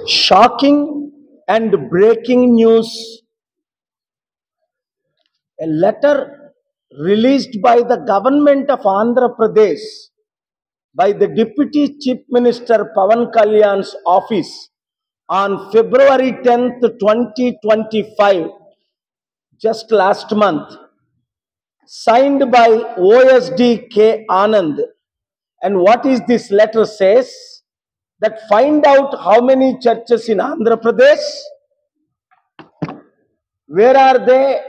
Shocking and breaking news. A letter released by the government of Andhra Pradesh by the Deputy Chief Minister Pavan Kalyan's office on February 10th, 2025, just last month, signed by OSD K. Anand. And what is this letter says? That find out how many churches in Andhra Pradesh, where are they,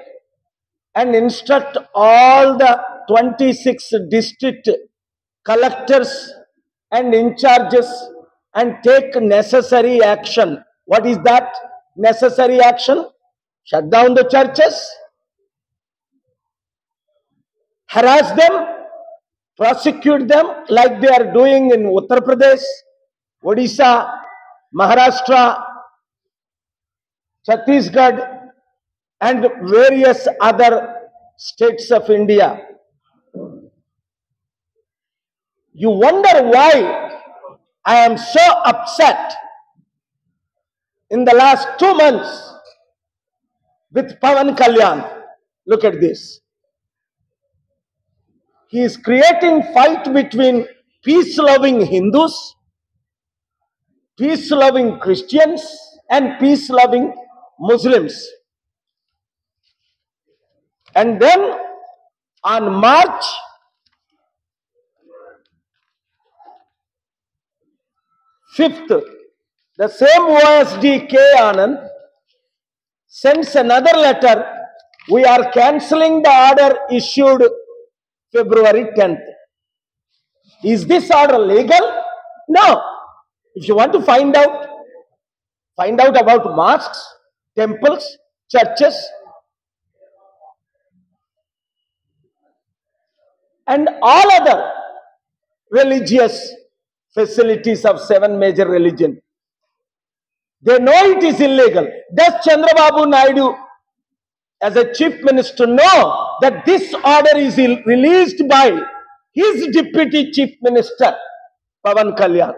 and instruct all the 26 district collectors and in charges and take necessary action. What is that necessary action? Shut down the churches, harass them, prosecute them like they are doing in Uttar Pradesh, Odisha, Maharashtra, Chhattisgarh, and various other states of India. You wonder why I am so upset in the last 2 months with Pavan Kalyan. Look at this. He is creating fight between peace-loving Hindus, peace-loving Christians, and peace-loving Muslims. And then on March 5th, the same OSD K. Anand sends another letter. We are cancelling the order issued February 10th. Is this order legal? No. If you want to find out about mosques, temples, churches, and all other religious facilities of 7 major religions. They know it is illegal. Does Chandrababu Naidu, as a chief minister, know that this order is released by his deputy chief minister, Pavan Kalyan?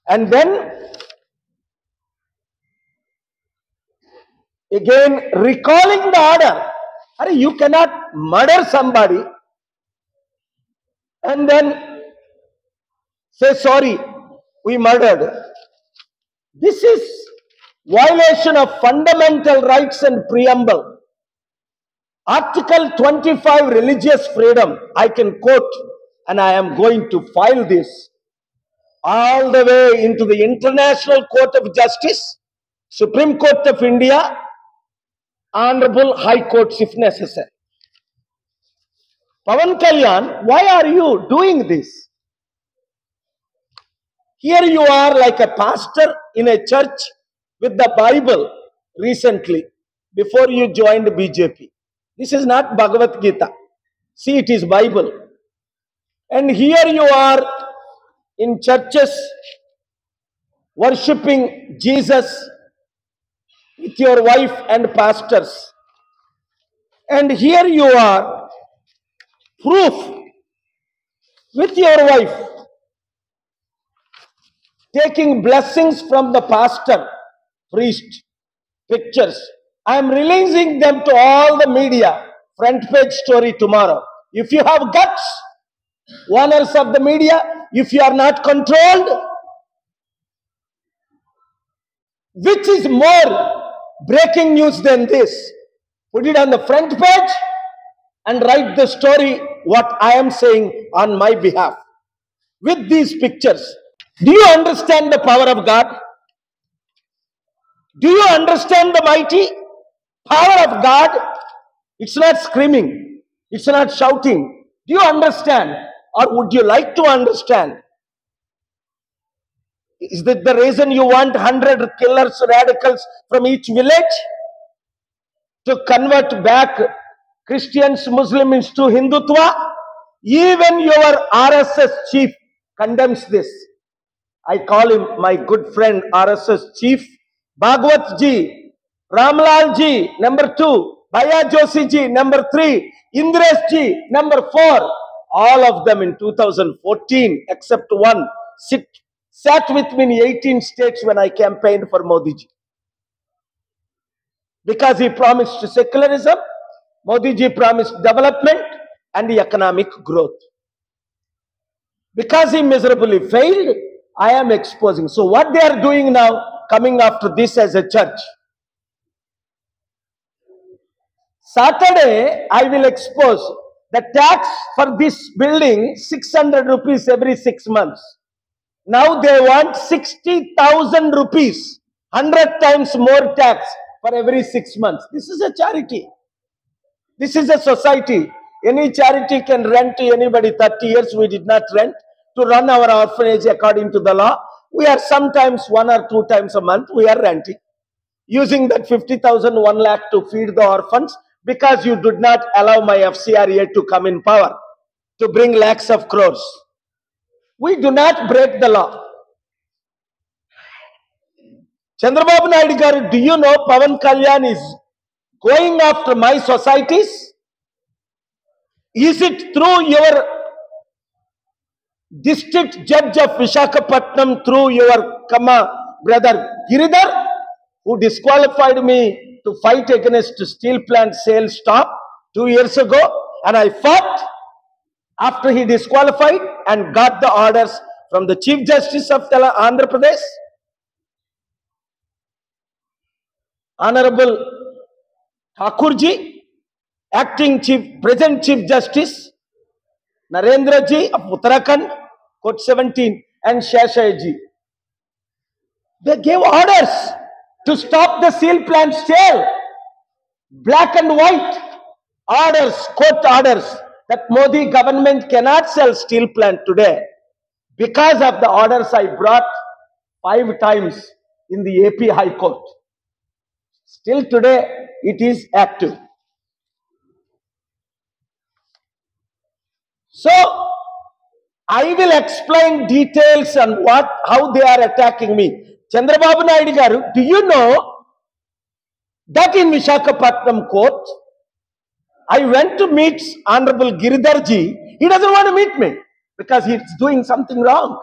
And then, again, recalling the order. You cannot murder somebody and then say, sorry, we murdered. This is violation of fundamental rights and preamble. Article 25, religious freedom. I can quote, and I am going to file this all the way into the International Court of Justice, Supreme Court of India, Honorable High Courts if necessary. Pavan Kalyan, why are you doing this? Here you are like a pastor in a church with the Bible recently, before you joined BJP. This is not Bhagavad Gita. See, it is Bible. And here you are in churches worshipping Jesus with your wife and pastors. And here you are, proof, with your wife, taking blessings from the pastor, priest, pictures. I am releasing them to all the media, front page story tomorrow. If you have guts, owners of the media, if you are not controlled, which is more breaking news than this? Put it on the front page and write the story, what I am saying on my behalf, with these pictures. Do you understand the power of God? Do you understand the mighty power of God? It's not screaming. It's not shouting. Do you understand? Or would you like to understand? Is that the reason you want 100 killers, radicals from each village to convert back Christians, Muslims to Hindutva? Even your RSS chief condemns this. I call him my good friend, RSS chief, Bhagwat ji, Ramlal ji, number 2. Bhaiya Joshi ji, number 3, Indresh ji, number 4. All of them in 2014, except one, sat with me in 18 states when I campaigned for Modi ji. Because he promised secularism, Modi ji promised development and economic growth. Because he miserably failed, I am exposing. So what they are doing now, coming after this as a church. Saturday, I will expose the tax for this building, 600 rupees every 6 months. Now they want 60,000 rupees, 100 times more tax for every 6 months. This is a charity. This is a society. Any charity can rent to anybody. 30 years we did not rent to run our orphanage according to the law. We are sometimes 1 or 2 times a month we are renting. Using that 50,000, 1 lakh to feed the orphans, because you did not allow my FCRA to come in power, to bring lakhs of crores. We do not break the law. Chandrababu Naidu garu, do you know Pawan Kalyan is going after my societies? Is it through your district judge of Visakhapatnam, through your brother Giridhar, who disqualified me to fight against steel plant sale stop 2 years ago, and I fought after he disqualified and got the orders from the Chief Justice of Andhra Pradesh, Honorable Thakurji, present Chief Justice Narendra ji of Uttarakhand, Court 17, and Sheshai ji. They gave orders to stop the steel plant sale. Black and white orders, court orders, that Modi government cannot sell steel plant today. Because of the orders I brought 5 times in the AP High Court. Still today it is active. So I will explain details on how they are attacking me. Chandrababu Naidu garu, do you know that in Visakhapatnam court, I went to meet Honorable Giridhar ji. He doesn't want to meet me because he's doing something wrong.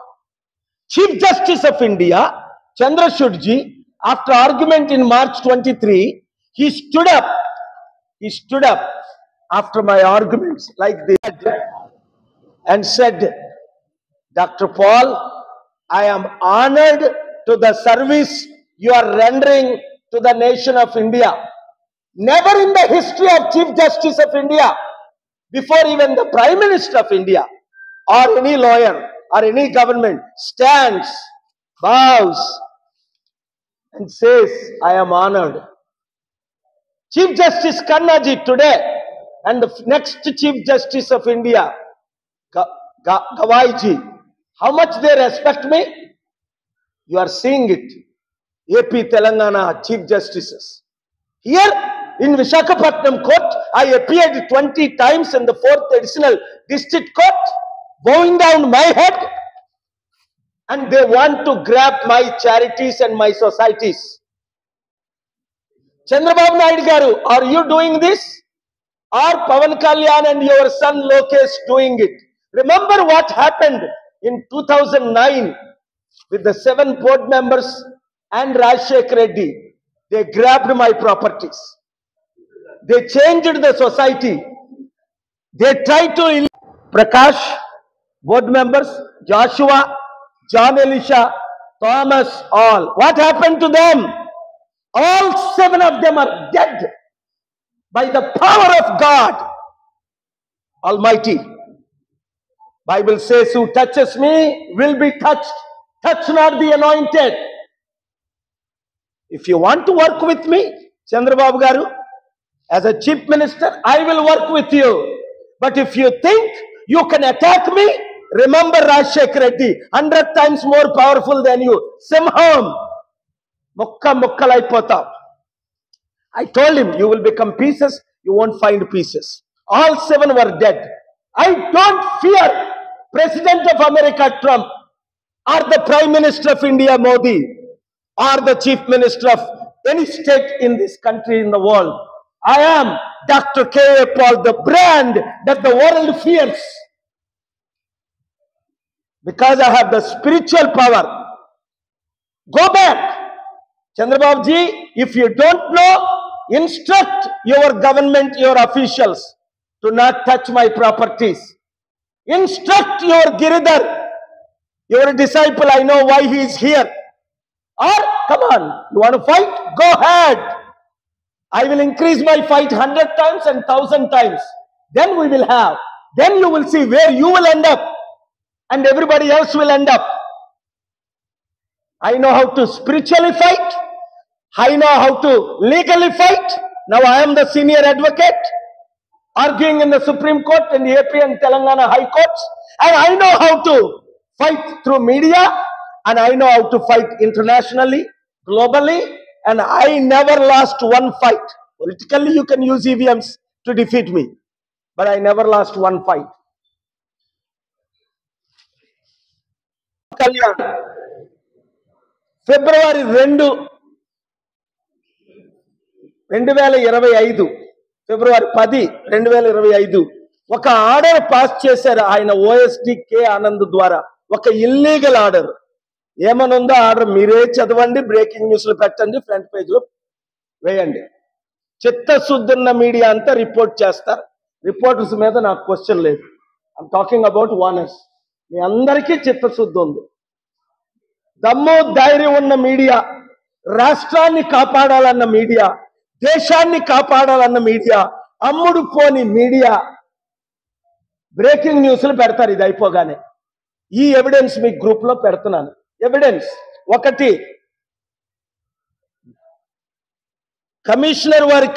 Chief Justice of India, Chandrachud ji, after argument in March 23, he stood up after my arguments like this and said, Dr. Paul, I am honored to the service you are rendering to the nation of India. Never in the history of Chief Justice of India, before even the Prime Minister of India or any lawyer or any government stands, bows and says, I am honored. Chief Justice Khanna ji today and the next Chief Justice of India, Gawai ji, how much they respect me? You are seeing it. AP Telangana Chief Justices. Here in Visakhapatnam court, I appeared 20 times in the 4th Additional District Court, bowing down my head, and they want to grab my charities and my societies. Chandrababu Naidu garu, are you doing this? Or Pawan Kalyan and your son Lokesh doing it? Remember what happened in 2009 with the 7 board members and Rajshekar Reddy. They grabbed my properties. They changed the society. They tried to Prakash, board members, Joshua, John Elisha, Thomas, all. What happened to them? All 7 of them are dead by the power of God Almighty. Bible says, who touches me will be touched. Touch not the anointed. If you want to work with me, Chandrababu garu, as a chief minister, I will work with you. But if you think you can attack me, remember Rajshekar Reddy, 100 times more powerful than you. Simham, mukkalaipotam. I told him, you will become pieces, you won't find pieces. All 7 were dead. I don't fear President of America Trump, or the Prime Minister of India Modi, or the Chief Minister of any state in this country, in the world. I am Dr. K.A. Paul, the brand that the world fears. Because I have the spiritual power. Go back. Chandrababu ji, if you don't know, instruct your government, your officials to not touch my properties. Instruct your Giridhar, your disciple, I know why he is here. Or, come on, you want to fight? Go ahead. I will increase my fight 100 times and 1,000 times. Then we will have. Then you will see where you will end up and everybody else will end up. I know how to spiritually fight. I know how to legally fight. Now I am the senior advocate arguing in the Supreme Court and the AP and Telangana High Courts. And I know how to fight through media. And I know how to fight internationally, globally. And I never lost one fight. Politically, you can use EVMs to defeat me. But I never lost one fight. February 2, 2025, February 10, 2025, ఒక order pass చేశారు ఆయన OSD కే ఆనంద్ ద్వారా. ఒక illegal order. ఏమనుందో order మీరే చదవండి, breaking న్యూస్లు పెట్టండి, front పేజ్లో వేయండి. చిత్తశుద్ధి ఉన్న మీడియా అంతా రిపోర్ట్ చేస్తారు. రిపోర్టర్స్ మీద నాకు క్వశ్చన్ లేదు. I'm talking about owners. మీ అందరికీ చిత్తశుద్ధి ఉంది. దమ్ము ధైర్యం ఉన్న మీడియా, రాష్ట్రాన్ని కాపాడాలన్న మీడియా, దేశాన్ని కాపాడాలన్న మీడియా, అమ్ముడు పోని మీడియా బ్రేకింగ్ న్యూస్లు పెడతారు. ఇది అయిపోగానే ఈ ఎవిడెన్స్ మీ గ్రూప్ లో పెడుతున్నాను. ఎవిడెన్స్ ఒకటి, కమిషనర్ వారి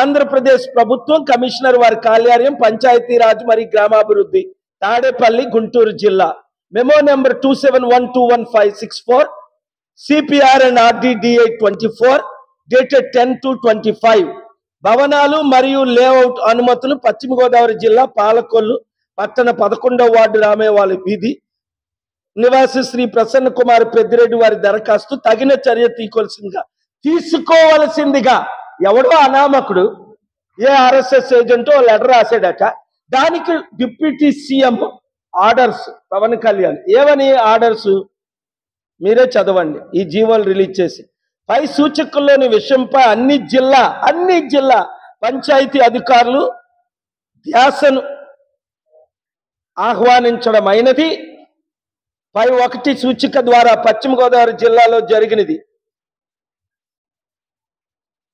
ఆంధ్రప్రదేశ్ ప్రభుత్వం కమిషనర్ వారి కార్యాలయం పంచాయతీరాజ్ మరియు గ్రామాభివృద్ధి తాడేపల్లి గుంటూరు జిల్లా memo number 27121564 CPR and RDDA 24 dated 10/2/25 భవనాలు మరియు లేఅవుట్ అనుమతులు పశ్చిమ గోదావరి జిల్లా పాలకొల్లు పట్టణ 11వ వార్డు రామేవాళ్ళ వీధి నివాసి శ్రీ ప్రసన్న కుమార్ పెద్దిరెడ్డి వారి దరఖాస్తు తగిన చర్య తీసుకోవలసిందిగా ఎవడో అనామకుడు ఏ ఆర్ఎస్ఎస్ ఏజెంటో లెటర్ రాశాడట. దానికి deputy CM orders Pavan Kalyan ఏమని ఆర్డర్స్ మీరే చదవండి. ఈ జీవోలు రిలీజ్ చేసి పై సూచకుల్లోని విషయంపై అన్ని జిల్లా పంచాయతీ అధికారులు ధ్యాసను ఆహ్వానించడమైనది. పై 1 సూచిక ద్వారా పశ్చిమ గోదావరి జిల్లాలో జరిగినది.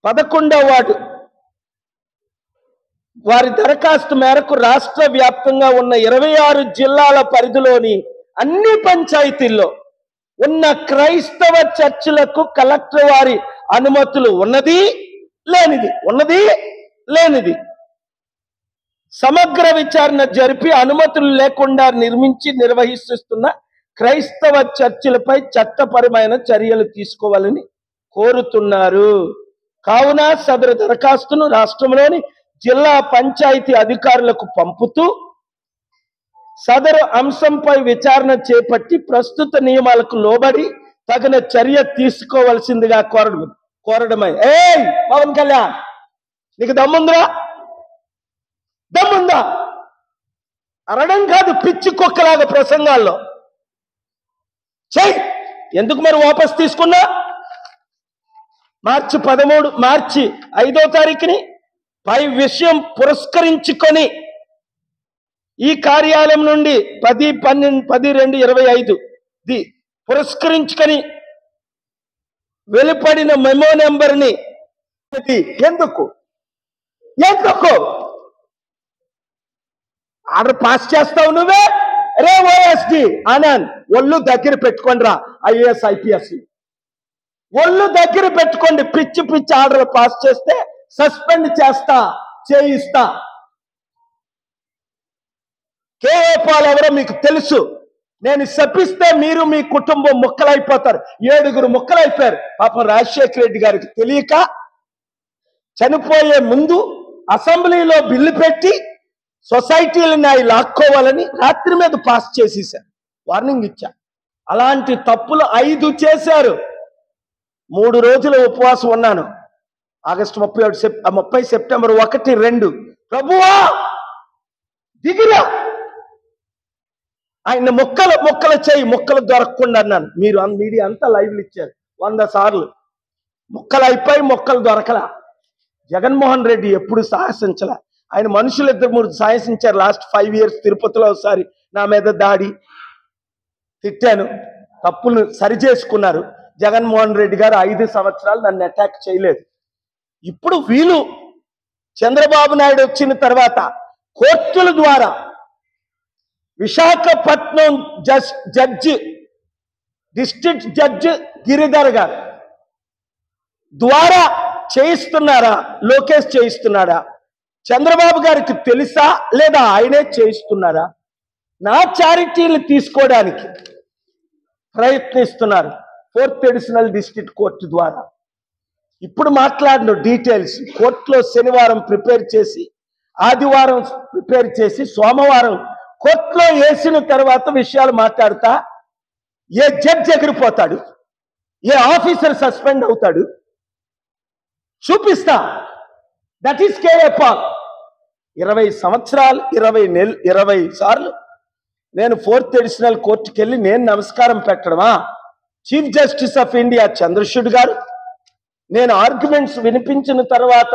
11వ వార్డు వారి దరఖాస్తు మేరకు రాష్ట్ర వ్యాప్తంగా ఉన్న 26 జిల్లాల పరిధిలోని అన్ని పంచాయతీల్లో ఉన్న క్రైస్తవ చర్చిలకు కలెక్టర్ వారి అనుమతులు ఉన్నది లేనిది సమగ్ర విచారణ జరిపి అనుమతులు లేకుండా నిర్వహిస్తున్న క్రైస్తవ చర్చిలపై చట్టపరమైన చర్యలు తీసుకోవాలని కోరుతున్నారు. కావున సదరు దరఖాస్తును రాష్ట్రంలోని జిల్లా పంచాయతీ అధికారులకు పంపుతూ సదరు అంశంపై విచారణ చేపట్టి ప్రస్తుత నియమాలకు లోబడి తగిన చర్య తీసుకోవాల్సిందిగా కోరడమై. పవన్ కళ్యాణ్, నీకు దమ్ముందా? అనడం కాదు, పిచ్చి కుక్కలాగా ప్రసంగాల్లో చెయ్యి. ఎందుకు మరి వాపస్ తీసుకున్నా? మార్చి 5వ తారీఖుని పై విషయం పురస్కరించుకొని ఈ కార్యాలయం నుండి 10/12/25 పురస్కరించుకొని వెలుపడిన మెమో నెంబర్ని ఎందుకు ఆర్డర్ పాస్ చేస్తావు నువ్వే? రే ఓఎస్డి ఆనంద్, ఒళ్ళు దగ్గర పెట్టుకోండి రా. IAS IPS ఒళ్ళు దగ్గర పెట్టుకోండి. పిచ్చి ఆర్డర్ పాస్ చేస్తే సస్పెండ్ చేయిస్తా. K.A. Paul ఎవరో మీకు తెలుసు. నేను శపిస్తే మీరు మీ కుటుంబం ముక్కలైపోతారు. 7 ముక్కలైపోయారు. పాపం రాజశేఖర రెడ్డి గారికి తెలియక చనిపోయే ముందు అసెంబ్లీలో బిల్లు పెట్టి సొసైటీలని అవి లాక్కోవాలని రాత్రి మీద పాస్ చేసేసారు. వార్నింగ్ ఇచ్చా. అలాంటి తప్పులు 5 చేశారు. 3 రోజులు ఉపవాసం ఉన్నాను. ఆగస్టు 30 సెప్టెంబర్ 1, 2 ప్రభువా దిగిరా, ఆయన మొక్కలు చేయి, మొక్కలు దొరకకుండా అన్నాను. మీరు మీడియా అంతా లైవ్లు ఇచ్చారు 100 సార్లు. మొక్కలు అయిపోయి మొక్కలు దొరకలా. జగన్మోహన్ రెడ్డి ఎప్పుడు సాహసించలా. ఆయన మనుషులు 2-3 సాహసించారు. లాస్ట్ 5 ఇయర్స్ తిరుపతిలో ఒకసారి నా మీద దాడి, తిట్టాను, తప్పులు సరిచేసుకున్నారు. జగన్మోహన్ రెడ్డి గారు 5 సంవత్సరాలు నన్ను అటాక్ చేయలేదు. ఇప్పుడు వీళ్ళు చంద్రబాబు నాయుడు వచ్చిన తర్వాత కోర్టుల ద్వారా Visakhapatnam judge, district judge Giridhar గారు ద్వారా చేయిస్తున్నారా, లోకేష్ చేయిస్తున్నాడా, చంద్రబాబు గారికి తెలుసా లేదా ఆయనే చేయిస్తున్నారా, నా చారిటీలు తీసుకోవడానికి ప్రయత్నిస్తున్నారు 4th అడిషనల్ డిస్ట్రిక్ట్ కోర్టు ద్వారా. ఇప్పుడు మాట్లాడిన డీటెయిల్స్ కోర్టులో శనివారం ప్రిపేర్ చేసి, ఆదివారం ప్రిపేర్ చేసి, సోమవారం కోర్టులో వేసిన తర్వాత విషయాలు మాట్లాడతా ఏ జడ్జి ఎగిరిపోతాడు, ఏ ఆఫీసర్ సస్పెండ్ అవుతాడు చూపిస్తా. That is KA Paul. 20 సంవత్సరాలు 20 సార్లు నేను 4th అడిషనల్ కోర్టుకి వెళ్ళి నేను నమస్కారం పెట్టడమా? Chief justice of India Chandrachud garu, నేను ఆర్గ్యుమెంట్స్ వినిపించిన తర్వాత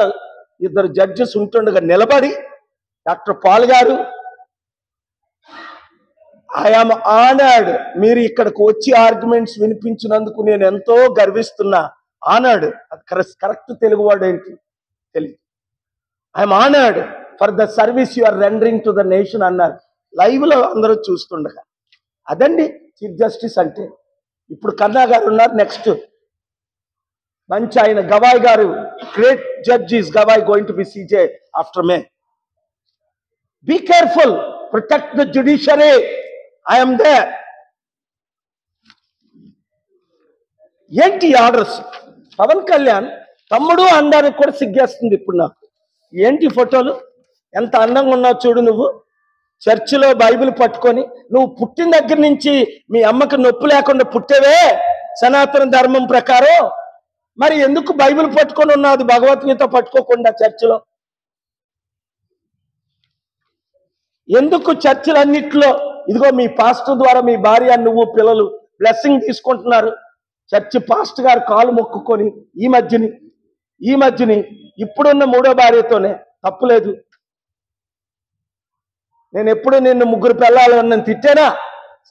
2 జడ్జెస్ ఉంటుండగా నిలబడి, doctor Paul garu I am honoured, మీరు ఇక్కడికి వచ్చి ఆర్గ్యుమెంట్స్ వినిపించినందుకు నేను ఎంతో గర్విస్తున్నా. ఆనర్డ్ అది కరెక్ట్ తెలుగు వర్డ్ ఏంటి తెలియదు. I'm honoured for the service you are rendering to the nation అన్నారు లైవ్లో అందరూ చూస్తుండగా. అదండి చీఫ్ జస్టిస్ అంటే. ఇప్పుడు కన్నా గారు ఉన్నారు, నెక్స్ట్ మంచి ఆయన Gavai garu, great judge is Gavai going to be CJ after May. Be careful, protect the judiciary. I'm there. ఏంటి ఆర్డర్స్? పవన్ కళ్యాణ్ తమ్ముడు అనడానికి కూడా సిగ్గేస్తుంది ఇప్పుడు నాకు. ఏంటి ఫోటోలు? ఎంత అందంగా ఉన్నావు చూడు నువ్వు, చర్చిలో బైబిల్ పట్టుకొని. నువ్వు పుట్టిన దగ్గర నుంచి మీ అమ్మకి నొప్పి లేకుండా పుట్టేవే సనాతన ధర్మం ప్రకారం. మరి ఎందుకు బైబిల్ పట్టుకొని ఉన్నావు భగవద్గీత పట్టుకోకుండా చర్చిలో? ఎందుకు చర్చిలన్నిట్లో ఇదిగో మీ పాస్టర్ ద్వారా మీ భార్య నువ్వు పిల్లలు బ్లెస్సింగ్ తీసుకుంటున్నారు? చర్చి పాస్టర్ గారు కాలు మొక్కుకొని ఈ మధ్యని ఇప్పుడున్న 3వ భార్యతోనే తప్పులేదు. నేను ఎప్పుడు నిన్ను 3 పిల్లలు నన్ను తిట్టానా?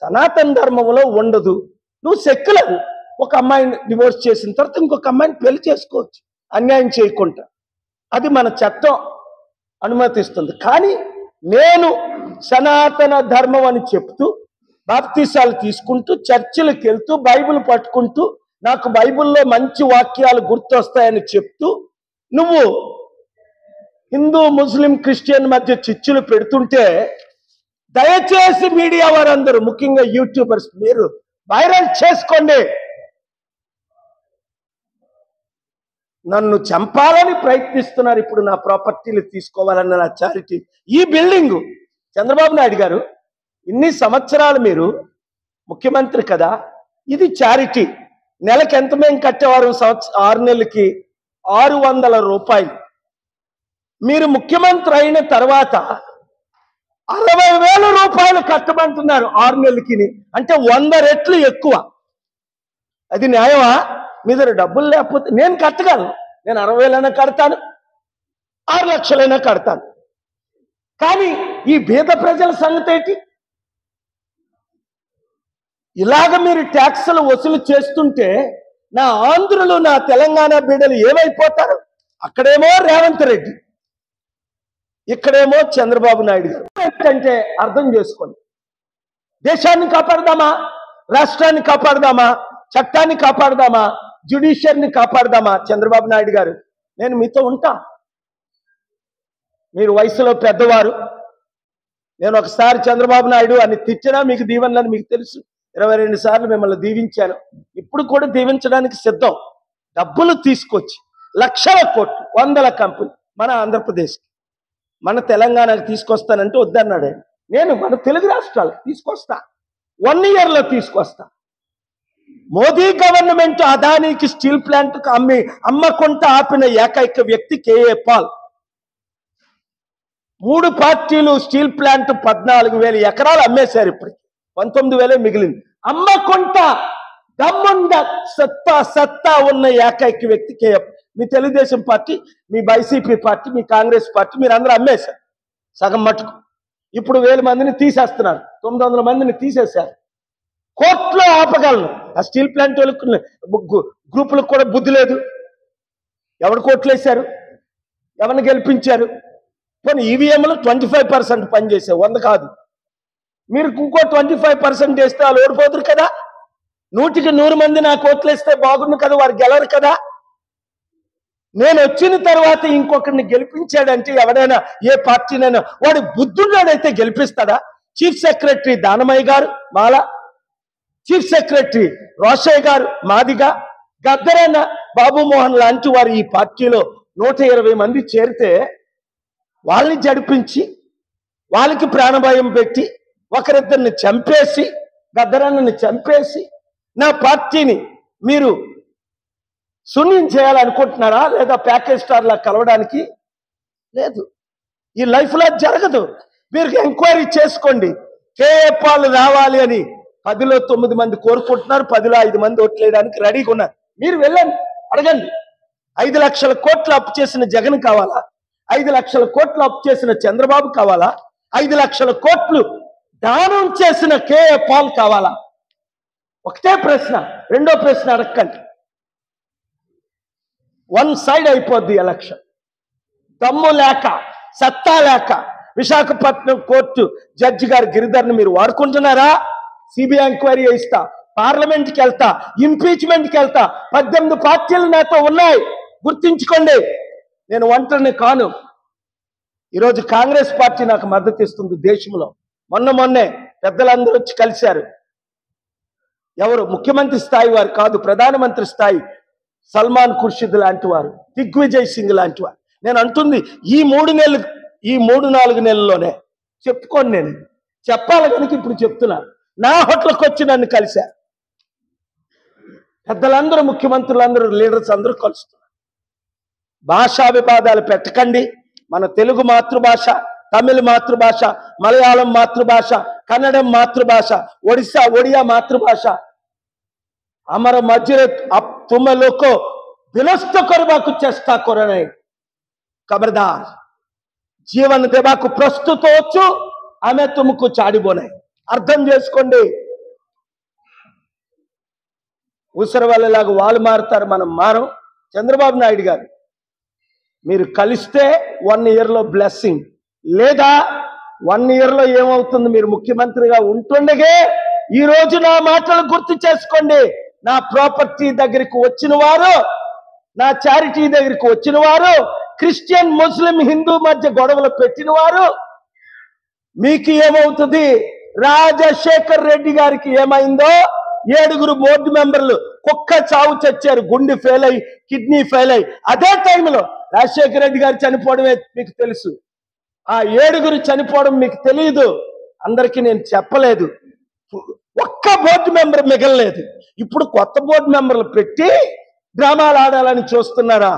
సనాతన ధర్మంలో ఉండదు. నువ్వు సెక్యులర్. ఒక అమ్మాయిని డివోర్స్ చేసిన తర్వాత ఇంకొక అమ్మాయిని పెళ్లి చేసుకోవచ్చు అన్యాయం చేయకుండా. అది మన చట్టం అనుమతిస్తుంది. కానీ నేను సనాతన ధర్మం అని చెప్తూ బాప్తీసాలు తీసుకుంటూ చర్చిలకు వెళ్తూ బైబిల్ పట్టుకుంటూ నాకు బైబిల్లో మంచి వాక్యాలు గుర్తొస్తాయని చెప్తూ నువ్వు హిందూ ముస్లిం క్రిస్టియన్ మధ్య చిచ్చులు పెడుతుంటే దయచేసి మీడియా వారందరూ, ముఖ్యంగా యూట్యూబర్స్, మీరు వైరల్ చేసుకోండి. నన్ను చంపాలని ప్రయత్నిస్తున్నారు. ఇప్పుడు నా ప్రాపర్టీలు తీసుకోవాలన్న నా చారిటీ. ఈ బిల్డింగు చంద్రబాబు నాయుడు గారు ఇన్ని సంవత్సరాలు మీరు ముఖ్యమంత్రి కదా, ఇది చారిటీ. నెలకి ఎంత మేము కట్టేవారు? 6 నెలలకి 600 రూపాయలు. మీరు ముఖ్యమంత్రి అయిన తర్వాత 60,000 రూపాయలు కట్టమంటున్నారు 6 నెలలకి. అంటే 100 రెట్లు ఎక్కువ. అది న్యాయమా? మీ దగ్గర డబ్బులు లేకపోతే నేను కట్టగలను. నేను 60,000 కడతాను, 6 లక్షలైనా కడతాను. కానీ ఈ బీద ప్రజల సంగతి ఏంటి? ఇలాగ మీరు ట్యాక్సులు వసూలు చేస్తుంటే నా ఆంధ్రులు, నా తెలంగాణ బిడ్డలు ఏమైపోతారు? అక్కడేమో రేవంత్ రెడ్డి, ఇక్కడేమో చంద్రబాబు నాయుడు గారు. అంటే అర్థం చేసుకోండి. దేశాన్ని కాపాడదామా, రాష్ట్రాన్ని కాపాడదామా, చట్టాన్ని కాపాడదామా, జ్యుడిషియరీని కాపాడదామా? చంద్రబాబు నాయుడు గారు, నేను మీతో ఉంటా. మీరు వయసులో పెద్దవారు. నేను ఒకసారి చంద్రబాబు నాయుడు అని తిట్టినా మీకు దీవెనలని మీకు తెలుసు. 22 సార్లు మిమ్మల్ని దీవించాను. ఇప్పుడు కూడా దీవించడానికి సిద్ధం. డబ్బులు తీసుకొచ్చి లక్షల కోట్లు, 100ల కంపెనీ మన ఆంధ్రప్రదేశ్కి, మన తెలంగాణకి తీసుకొస్తానంటే వద్దన్నాడు. నేను మన తెలుగు రాష్ట్రాలకు తీసుకొస్తా, 1 ఇయర్లో తీసుకొస్తా. మోదీ గవర్నమెంట్ అదానికి స్టీల్ ప్లాంట్ అమ్మకుండా ఆపిన ఏకైక వ్యక్తి కేఏ పాల్. 3 పార్టీలు స్టీల్ ప్లాంట్ 14,000 ఎకరాలు అమ్మేశారు. ఇప్పటికి 19,000 మిగిలింది. అమ్మకుండా దమ్ముండ సత్తా ఉన్న ఏకైక వ్యక్తి కేఏ. మీ తెలుగుదేశం పార్టీ, మీ వైసీపీ పార్టీ, మీ కాంగ్రెస్ పార్టీ మీరందరూ అమ్మేశారు సగం మటుకు. ఇప్పుడు 1000 మందిని తీసేస్తున్నారు. 900 మందిని తీసేశారు. కోర్టులో ఆపగలను. ఆ స్టీల్ ప్లాంట్ గ్రూపులకు కూడా బుద్ధి లేదు. ఎవరు కోర్టులు వేశారు? ఎవరిని గెలిపించారు? కొన్ని ఈవీఎంలు 25% పనిచేసావు, 100 కాదు. మీరు ఇంకో 25% వేస్తే వాళ్ళు ఓడిపోతురు కదా. 100కి 100 మంది నాకు ఓట్లు వేస్తే బాగుండు కదా, వారు గెలరు కదా. నేను వచ్చిన తర్వాత ఇంకొకరిని గెలిపించాడంటే ఎవడైనా ఏ పార్టీనైనా వాడు బుద్ధున్నాడైతే గెలిపిస్తాడా? చీఫ్ సెక్రటరీ దానమయ్య గారు మాల, చీఫ్ సెక్రటరీ రోషయ్య గారు మాదిగా, గద్దరన్న బాబుమోహన్ లాంటి వారు ఈ పార్టీలో 120 మంది చేరితే వాళ్ళని జడిపించి వాళ్ళకి ప్రాణభయం పెట్టి ఒకరిద్దరిని చంపేసి, గద్దరన్నని చంపేసి నా పార్టీని మీరు శూన్యం చేయాలనుకుంటున్నారా? లేదా ప్యాకేజ్ స్టార్లా కలవడానికి లేదు. ఈ లైఫ్లో జరగదు. మీరు ఎంక్వైరీ చేసుకోండి. కేఏ పాల్ రావాలి అని 10లో 9 మంది కోరుకుంటున్నారు, 10లో 5 మంది ఓట్లేయడానికి రెడీగా ఉన్నారు. మీరు వెళ్ళండి, అడగండి. 5 లక్షల కోట్లు అప్పు చేసిన జగన్ కావాలా? 5 లక్షల కోట్లు అప్పు చేసిన చంద్రబాబు కావాలా? 5 లక్షల కోట్లు దానం చేసిన కేఏ పాల్ కావాలా? ఒకటే ప్రశ్న. రెండో ప్రశ్న అడగండి. 1 సైడ్ అయిపోద్ది ఎలక్షన్. దమ్ము లేక, సత్తా లేక విశాఖపట్నం కోర్టు జడ్జి గారు గిరిధర్ని మీరు వాడుకుంటున్నారా? సిబిఐ ఎంక్వైరీ చేయిస్తా, పార్లమెంట్కి వెళ్తా, ఇంపీచ్మెంట్కి వెళ్తా. 18 పార్టీలు నాతో ఉన్నాయి, గుర్తించుకోండి. నేను ఒంటరిని కాను. ఈరోజు కాంగ్రెస్ పార్టీ నాకు మద్దతు ఇస్తుంది దేశంలో. మొన్నే పెద్దలందరూ వచ్చి కలిశారు. ఎవరు? ముఖ్యమంత్రి స్థాయి వారు కాదు, ప్రధానమంత్రి స్థాయి సల్మాన్ ఖుర్షిద్ లాంటి వారు, దిగ్విజయ్ సింగ్ లాంటి వారు. నేను అంటుంది ఈ 3-4 నెలల్లోనే చెప్పుకోండి. నేను చెప్పాలి కనుక ఇప్పుడు చెప్తున్నా. నా హోటల్కి వచ్చి నన్ను కలిశారు పెద్దలందరూ, ముఖ్యమంత్రులందరూ, లీడర్స్ అందరూ కలుస్తున్నారు. భాషా వివాదాలు పెట్టకండి. మన తెలుగు మాతృభాష, తమిళ మాతృభాష, మలయాళం మాతృభాష, కన్నడం మాతృభాష, ఒడియా మాతృభాష. ଆମର ମଝିରେ ତୁମେ ଲୋକ ବିନଷ୍ଟ କରିବାକୁ ଚେଷ୍ଟା କର ନାହିଁ। ଖବରଦାର, జీవన ଦେବାକୁ ପ୍ରସ୍ତୁତ ଅଛୁ, ଆମେ ତୁମକୁ ଛାଡ଼ିବ ନାହିଁ। అర్థం చేసుకోండి. ఊసర వాళ్ళలాగా వాళ్ళు మారుతారు, మనం మారం. చంద్రబాబు నాయుడు గారు, మీరు కలిస్తే 1 ఇయర్లో బ్లెస్సింగ్, లేదా 1 ఇయర్లో ఏమవుతుంది? మీరు ముఖ్యమంత్రిగా ఉంటుండగే ఈ రోజు నా మాటలు గుర్తు చేసుకోండి. నా ప్రాపర్టీ దగ్గరికి వచ్చిన వారు, నా చారిటీ దగ్గరికి వచ్చిన వారు, క్రిస్టియన్ ముస్లిం హిందూ మధ్య గొడవలు పెట్టిన వారు, మీకు ఏమవుతుంది? రాజశేఖర్ రెడ్డి గారికి ఏమైందో 7 బోర్డు మెంబర్లు కుక్క చావు చచ్చారు, గుండె ఫెయిల్ అయ్యి, కిడ్నీ ఫెయిల్ అయ్యి. అదే టైంలో రాజశేఖర రెడ్డి గారు చనిపోవడమే మీకు తెలుసు. ఆ 7 చనిపోవడం మీకు తెలియదు. అందరికీ నేను చెప్పలేదు. ఒక్క బోర్డు మెంబర్ మిగలలేదు. ఇప్పుడు కొత్త బోర్డు మెంబర్లు పెట్టి డ్రామాలు ఆడాలని చూస్తున్నారా?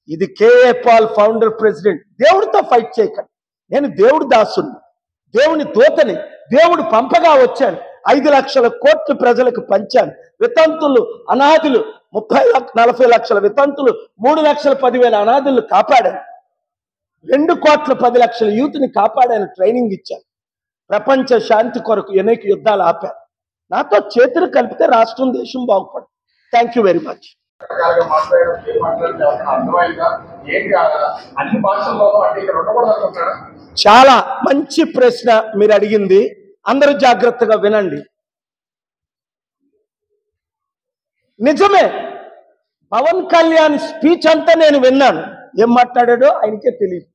ఇది కేఏ పాల్, ఫౌండర్ ప్రెసిడెంట్. దేవుడితో ఫైట్ చేయకండి. నేను దేవుడి దాసుని, దేవుని దూతని. దేవుడు పంపగా వచ్చాను. 5 లక్షల కోట్లు ప్రజలకు పంచాను. వితంతులు, అనాథులు 30-40 లక్షల వితంతులు, 3,10,000 అనాథులు కాపాడాను. 2 కోట్ల 10 లక్షల యూత్ని కాపాడాను, ట్రైనింగ్ ఇచ్చాను. ప్రపంచ శాంతి కొరకు అనేక యుద్ధాలు ఆపాను. నాతో చేతులు కలిపితే రాష్ట్రం, దేశం బాగుపడు. Thank you very much. చాలా మంచి ప్రశ్న మీరు అడిగింది. అందరూ జాగ్రత్తగా వినండి. నిజమే, పవన్ కళ్యాణ్ స్పీచ్ అంతా నేను విన్నాను. ఏం మాట్లాడాడో ఆయనకే తెలియదు.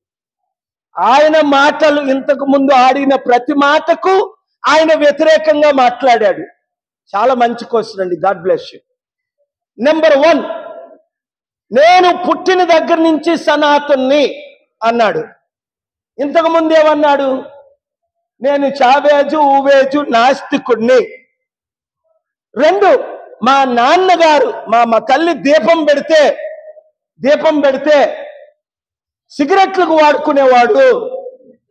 ఆయన మాటలు, ఇంతకు ముందు ఆడిన ప్రతి మాటకు ఆయన వ్యతిరేకంగా మాట్లాడాడు. చాలా మంచి క్వశ్చన్ అండి. God bless you. నెంబర్ 1, నేను పుట్టిన దగ్గర నుంచి సనాతన్ని అన్నాడు. ఇంతకు ముందు ఏమన్నాడు? నేను చావేజు, ఊవేజు, నాస్తికుడిని. 2, మా నాన్నగారు మా తల్లి దీపం పెడితే సిగరెట్లకు వాడుకునేవాడు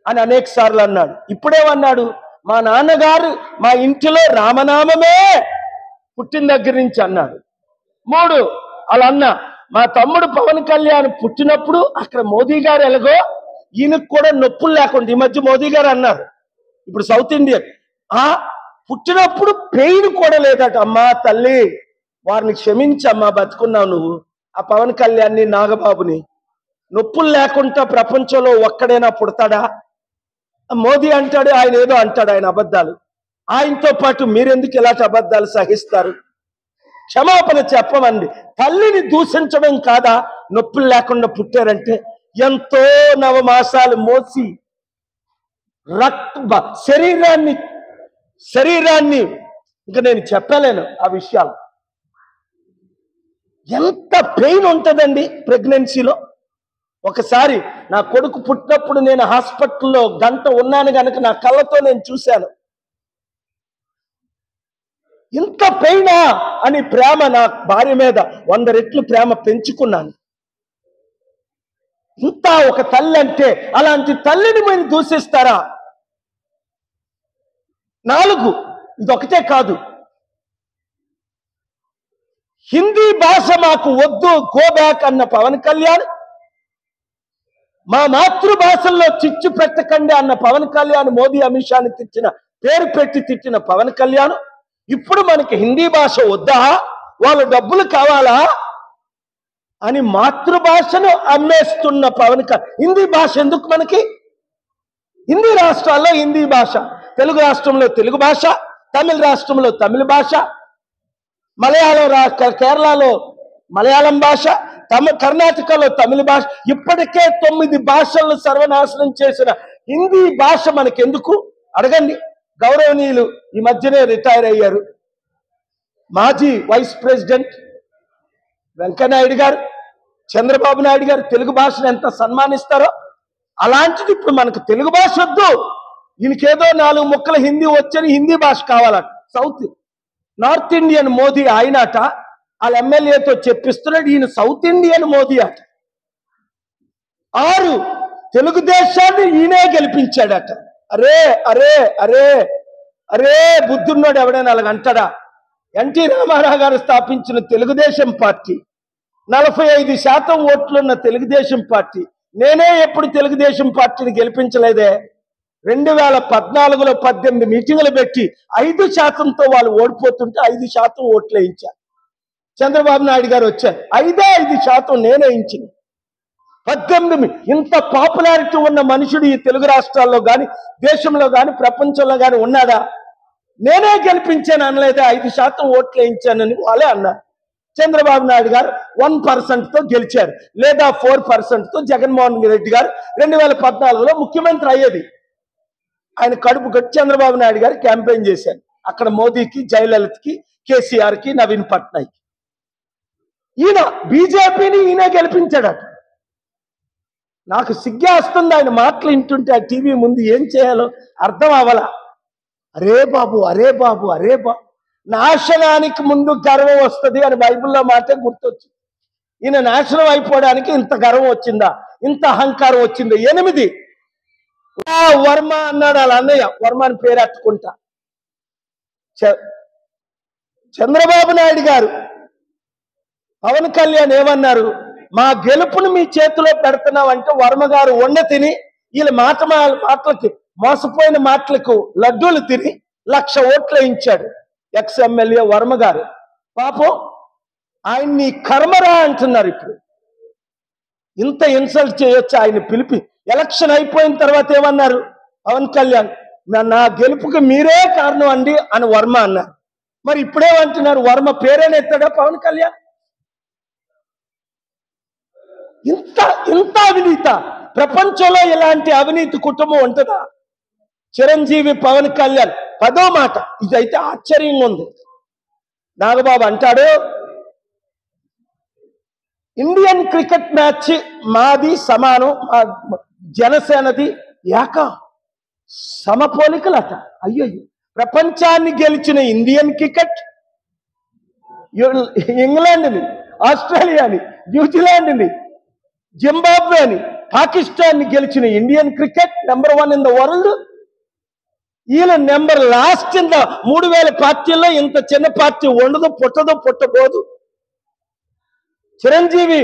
అని అనేక సార్లు అన్నాడు. ఇప్పుడేమన్నాడు? మా నాన్నగారు మా ఇంటిలో రామనామమే పుట్టిన దగ్గర నుంచి అన్నాడు. 3 అలా అన్నా. మా తమ్ముడు పవన్ కళ్యాణ్ పుట్టినప్పుడు అక్కడ మోదీ గారు ఎలాగో ఈయనకు కూడా నొప్పులు లేకుండా ఈ మధ్య మోదీ గారు అన్నారు, ఇప్పుడు సౌత్ ఇండియన్ పుట్టినప్పుడు పెయిన్ కూడా లేదట. అమ్మా తల్లి వారిని క్షమించమ్మా, బతుకున్నావు నువ్వు. ఆ పవన్ కళ్యాణ్ని నాగబాబుని నొప్పులు లేకుండా ప్రపంచంలో ఒక్కడైనా పుడతాడా? మోదీ అంటాడు, ఆయన ఏదో అంటాడు, ఆయన అబద్ధాలు. ఆయనతో పాటు మీరెందుకు ఇలాంటి అబద్ధాలు సహిస్తారు? క్షమాపణ చెప్పమండి. తల్లిని దూషించడం కాదా నొప్పులు లేకుండా పుట్టారంటే? ఎంతో నవమాసాలు మోసి శరీరాన్ని ఇంకా నేను చెప్పలేను ఆ విషయాలు. ఎంత పెయిన్ ఉంటుందండి ప్రెగ్నెన్సీలో. ఒకసారి నా కొడుకు పుట్టినప్పుడు నేను హాస్పిటల్లో గంట ఉన్నాను కనుక నా కళ్ళతో నేను చూశాను. ఇంత పెయినా అని ప్రేమ నా భార్య మీద 100 రెట్లు ప్రేమ పెంచుకున్నాను. ఇంత ఒక తల్లి అంటే అలాంటి తల్లిని మీరు దూషిస్తారా? 4 ఇదొకటే కాదు. హిందీ భాష మాకు వద్దు, గో బ్యాక్ అన్న పవన్ కళ్యాణ్, మా మాతృభాషల్లో చిచ్చు పెట్టకండి అన్న పవన్ కళ్యాణ్, మోదీ అమిత్ షాని పేరు పెట్టి తిట్టిన పవన్ కళ్యాణ్, ఇప్పుడు మనకి హిందీ భాష వద్దా, వాళ్ళ డబ్బులు కావాలా అని మాతృభాషను అమ్మేస్తున్న పవన్ కళ్యాణ్. హిందీ భాష ఎందుకు మనకి? హిందీ రాష్ట్రాల్లో హిందీ భాష, తెలుగు రాష్ట్రంలో తెలుగు భాష, తమిళ రాష్ట్రంలో తమిళ భాష, కేరళలో మలయాళం భాష, కర్ణాటకలో తమిళ భాష. ఇప్పటికే 9 భాషలను సర్వనాశనం చేసిన హిందీ భాష మనకెందుకు? అడగండి. గౌరవనీయులు ఈ మధ్యనే రిటైర్ అయ్యారు మాజీ వైస్ ప్రెసిడెంట్ వెంకయ్యనాయుడు గారు, చంద్రబాబు నాయుడు గారు తెలుగు భాషను ఎంత సన్మానిస్తారో, అలాంటిది ఇప్పుడు మనకు తెలుగు భాష వద్దు, ఈయనకేదో 4 ముక్కలు హిందీ వచ్చని హిందీ భాష కావాలట. నార్త్ ఇండియన్ మోదీ ఆయనట, వాళ్ళ ఎమ్మెల్యేతో చెప్పిస్తున్నాడు. ఈయన సౌత్ ఇండియన్ మోదీ అట. 6 తెలుగుదేశాన్ని ఈయనే గెలిపించాడట. అరే అరే అరే అరే బుద్ధున్నాడు ఎవడైనా అలాగ అంటాడా? ఎన్టీ రామారావు గారు స్థాపించిన తెలుగుదేశం పార్టీ, 45% ఓట్లున్న తెలుగుదేశం పార్టీ, నేనే ఎప్పుడు తెలుగుదేశం పార్టీని గెలిపించలేదే. 2014లో 18 మీటింగులు పెట్టి 5%తో వాళ్ళు ఓడిపోతుంటే 5% ఓట్లు వేయించారు. చంద్రబాబు నాయుడు గారు వచ్చారు, 5% నేనే వేయించింది. 18 ఇంత పాపులారిటీ ఉన్న మనుషుడు ఈ తెలుగు రాష్ట్రాల్లో కానీ, దేశంలో కానీ, ప్రపంచంలో కానీ ఉన్నాడా? నేనే గెలిపించాను అనలేదే, 5% ఓట్లు వేయించానని వాళ్ళే అన్నారు. చంద్రబాబు నాయుడు గారు 1%తో గెలిచారు, లేదా 4%తో జగన్మోహన్ రెడ్డి గారు 2014లో ముఖ్యమంత్రి అయ్యేది. ఆయన కడుపు కట్టి చంద్రబాబు నాయుడు గారు క్యాంపెయిన్ చేశారు. అక్కడ మోదీకి, జయలలితకి, కేసీఆర్కి, నవీన్ పట్నాయక్. ఈయన బీజేపీని ఈయనే గెలిపించాడట. నాకు సిగ్గేస్తుంది ఆయన మాటలు వింటుంటే. ఆ టీవీ ముందు ఏం చేయాలో అర్థం అవ్వలా. అరే బాబు అరే బాబు అరే బాబు, నాశనానికి ముందు గర్వం వస్తుంది అని బైబిల్లో మాటే గుర్తొచ్చింది. ఈయన నాశనం అయిపోవడానికి ఇంత గర్వం వచ్చిందా, ఇంత అహంకారం వచ్చిందా? 8 వర్మ అన్నాడు వాళ్ళ అన్నయ్య, వర్మ అని పేరెత్తుకుంటా. చంద్రబాబు నాయుడు గారు పవన్ కళ్యాణ్ ఏమన్నారు? మా గెలుపును మీ చేతిలో పెడుతున్నామంటే వర్మ గారు వండ తిని, వీళ్ళ మాటలకి మోసపోయిన మాటలకు లడ్డూలు తిని 1,00,000 ఓట్లు వేయించాడు ఎక్స్ ఎమ్మెల్యే వర్మ గారు. పాపం ఆయన్ని కర్మరా అంటున్నారు. ఇప్పుడు ఇంత ఇన్సల్ట్ చేయొచ్చు ఆయన పిలిపి? ఎలక్షన్ అయిపోయిన తర్వాత ఏమన్నారు పవన్ కళ్యాణ్? నా గెలుపుకి మీరే కారణం అండి అని వర్మ అన్నారు. మరి ఇప్పుడేమంటున్నారు? వర్మ పేరేనే ఎత్తాడా పవన్ కళ్యాణ్? ఇంత అవినీత ప్రపంచంలో ఇలాంటి అవినీతి కుటుంబం ఉంటుందా? చిరంజీవి పవన్ కళ్యాణ్ 10వ మాట, ఇదైతే ఆశ్చర్యంగా ఉంది. నాగబాబు అంటాడు, ఇండియన్ క్రికెట్ మ్యాచ్ మాది సమానం, జనసేనది సమపోలికలట. అయ్యో, ప్రపంచాన్ని గెలిచిన ఇండియన్ క్రికెట్, ఇంగ్లాండ్ని, ఆస్ట్రేలియాని, న్యూజిలాండ్ని, జింబాబ్వేని, పాకిస్తాన్ని గెలిచిన Indian cricket number 1 in the world. ఈయన నెంబర్ లాస్ట్ ఇన్ ద 3000 పార్టీల్లో ఇంత చిన్న పార్టీ ఉండదు, పుట్టబోదు. చిరంజీవి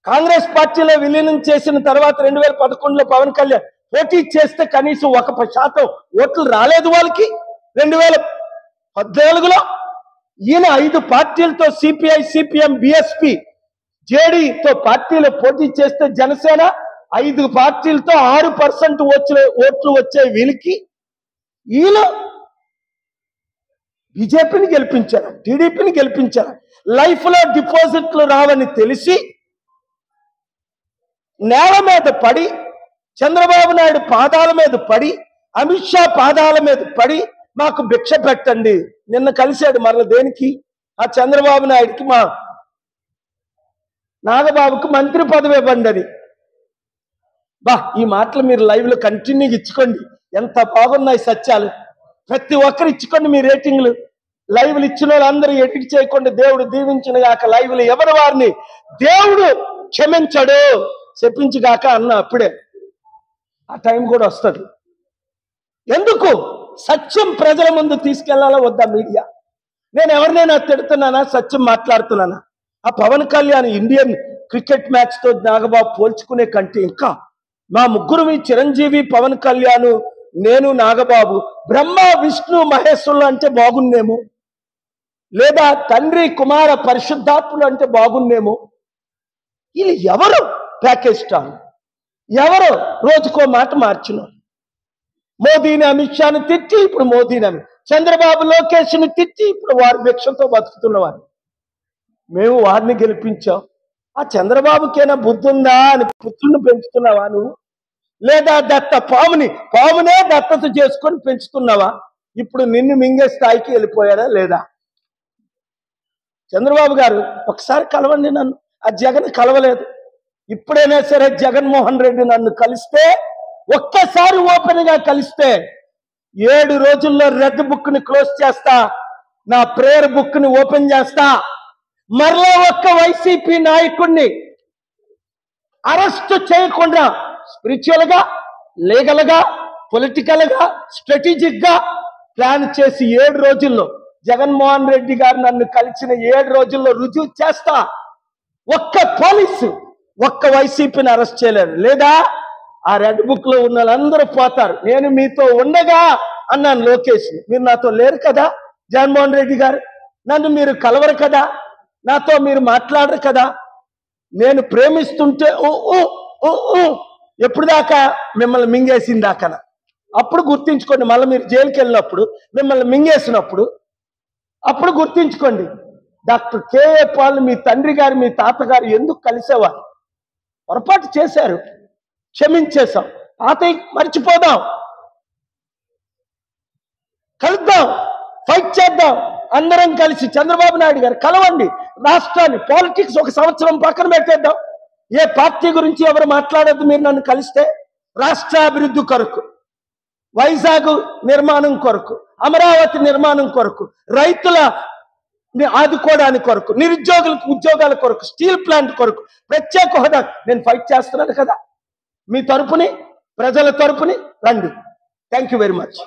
కాంగ్రెస్ పార్టీలో విలీనం చేసిన తర్వాత 2011లో పవన్ కళ్యాణ్ పోటీ చేస్తే కనీసం 1% ఓట్లు రాలేదు వాళ్ళకి. 2014లో ఈయన 5 పార్టీలతో సిపిఐ, సిపిఎం, బిఎస్పి, జేడీతో పార్టీలో పోటీ చేస్తే జనసేన 5 పార్టీలతో 6% ఓట్లు వచ్చే వీళ్ళకి ఈయన బీజేపీని గెలిపించారు, టీడీపీని గెలిపించారు. లైఫ్ లో డిపాజిట్లు రావని తెలిసి నేల మీద పడి, చంద్రబాబు నాయుడు పాదాల మీద పడి, అమిత్ షా పాదాల మీద పడి మాకు భిక్ష పెట్టండి. నిన్న కలిశాడు మరల దేనికి? ఆ చంద్రబాబు నాయుడికి మా నాగబాబుకి మంత్రి పదవి ఇవ్వండి అని. ఈ మాటలు మీరు లైవ్ లో కంటిన్యూగా ఇచ్చుకోండి. ఎంత బాగున్నాయి సత్యాలు. ప్రతి ఒక్కరు ఇచ్చుకోండి మీ రేటింగ్లు. లైవ్లు ఇచ్చిన వాళ్ళందరూ ఎడిట్ చేయకుండా దేవుడు దీవించిన గాక. లైవ్లు ఎవరి వారిని దేవుడు క్షమించడు, చెప్పించుగాక అన్న అప్పుడే ఆ టైం కూడా వస్తుంది. ఎందుకు? సత్యం ప్రజల ముందు తీసుకెళ్లాలా వద్దా మీడియా? నేను ఎవరినైనా తిడుతున్నానా? సత్యం మాట్లాడుతున్నానా? ఆ Pavan Kalyan Indian cricket match తో నాగబాబు పోల్చుకునే కంటే ఇంకా మా ముగ్గురు, చిరంజీవి, పవన్ కళ్యాణ్, నేను, నాగబాబు, బ్రహ్మ, విష్ణు, మహేశ్వరులు అంటే బాగున్నేమో, లేదా తండ్రి, కుమార, పరిశుద్ధాత్ములు అంటే బాగున్నేమో. వీళ్ళు ఎవరు ప్యాకేజ్ స్టార్? ఎవరు రోజుకో మాట మార్చిన? మోదీని, అమిత్ షాని తిట్టి ఇప్పుడు మోదీని, చంద్రబాబు, లోకేష్ని తిట్టి ఇప్పుడు వారి భిక్షతో బతుకుతున్నవారు. మేము వారిని గెలిపించాం. ఆ చంద్రబాబుకైనా బుద్ధి ఉందా అని పుత్రుని పెంచుతున్నావా నువ్వు? లేదా పామునే దత్తత చేసుకొని పెంచుతున్నావా? ఇప్పుడు నిన్ను మింగే స్థాయికి వెళ్ళిపోయాడా లేదా? చంద్రబాబు గారు ఒకసారి కలవండి నన్ను. ఆ జగన్ కలవలేదు. ఇప్పుడైనా సరే జగన్మోహన్ రెడ్డి నన్ను కలిస్తే, ఒక్కసారి ఓపెన్ గా కలిస్తే 7 రోజుల్లో రెడ్ బుక్ ని క్లోజ్ చేస్తా, నా ప్రేయర్ బుక్ ని ఓపెన్ చేస్తా. మరలా ఒక్క వైసీపీ నాయకుడిని అరెస్ట్ చేయకుండా స్పిరిచువల్ గా, లీగల్ గా, పొలిటికల్ గా, స్ట్రాటజిక్ గా ప్లాన్ చేసి 7 రోజుల్లో జగన్మోహన్ రెడ్డి గారు నన్ను కలిసిన 7 రోజుల్లో రుజువు చేస్తా. ఒక్క పోలీసు, ఒక్క వైసీపీని అరెస్ట్ చేయలేరు. లేదా ఆ రెడ్ బుక్ లో ఉన్న వాళ్ళందరూ పోతారు. నేను మీతో ఉండగా అన్నాను లోకేష్, మీరు నాతో లేరు కదా జగన్మోహన్ రెడ్డి గారు, నన్ను మీరు కలవరు కదా, నాతో మీరు మాట్లాడరు కదా, నేను ప్రేమిస్తుంటే ఎప్పుడు దాకా మిమ్మల్ని మింగేసిన దాకా. అప్పుడు గుర్తించుకోండి. మళ్ళీ మీరు జైలుకి వెళ్ళినప్పుడు, మిమ్మల్ని మింగేసినప్పుడు అప్పుడు గుర్తించుకోండి. డాక్టర్ కేఏ పాల్ మీ తండ్రి గారు, మీ తాతగారు ఎందుకు కలిసేవారు? పొరపాటు చేశారు, క్షమించేశాం. తాతయ్య మర్చిపోదాం, కలుద్దాం, ఫైట్ చేద్దాం. అందరం కలిసి చంద్రబాబు నాయుడు గారు కలవండి. రాష్ట్రాన్ని, పాలిటిక్స్ 1 సంవత్సరం పక్కన పెట్టేద్దాం. ఏ పార్టీ గురించి ఎవరు మాట్లాడద్దు. మీరు నన్ను కలిస్తే రాష్ట్రాభివృద్ధి కొరకు, వైజాగ్ నిర్మాణం కొరకు, అమరావతి నిర్మాణం కొరకు, రైతుల ఆదుకోవడానికి కొరకు, నిరుద్యోగులకు ఉద్యోగాల కొరకు, స్టీల్ ప్లాంట్ కొరకు, ప్రత్యేక హోదా నేను ఫైట్ చేస్తున్నాను కదా. మీ తరపుని, ప్రజల తరపుని రండి. Thank you very much.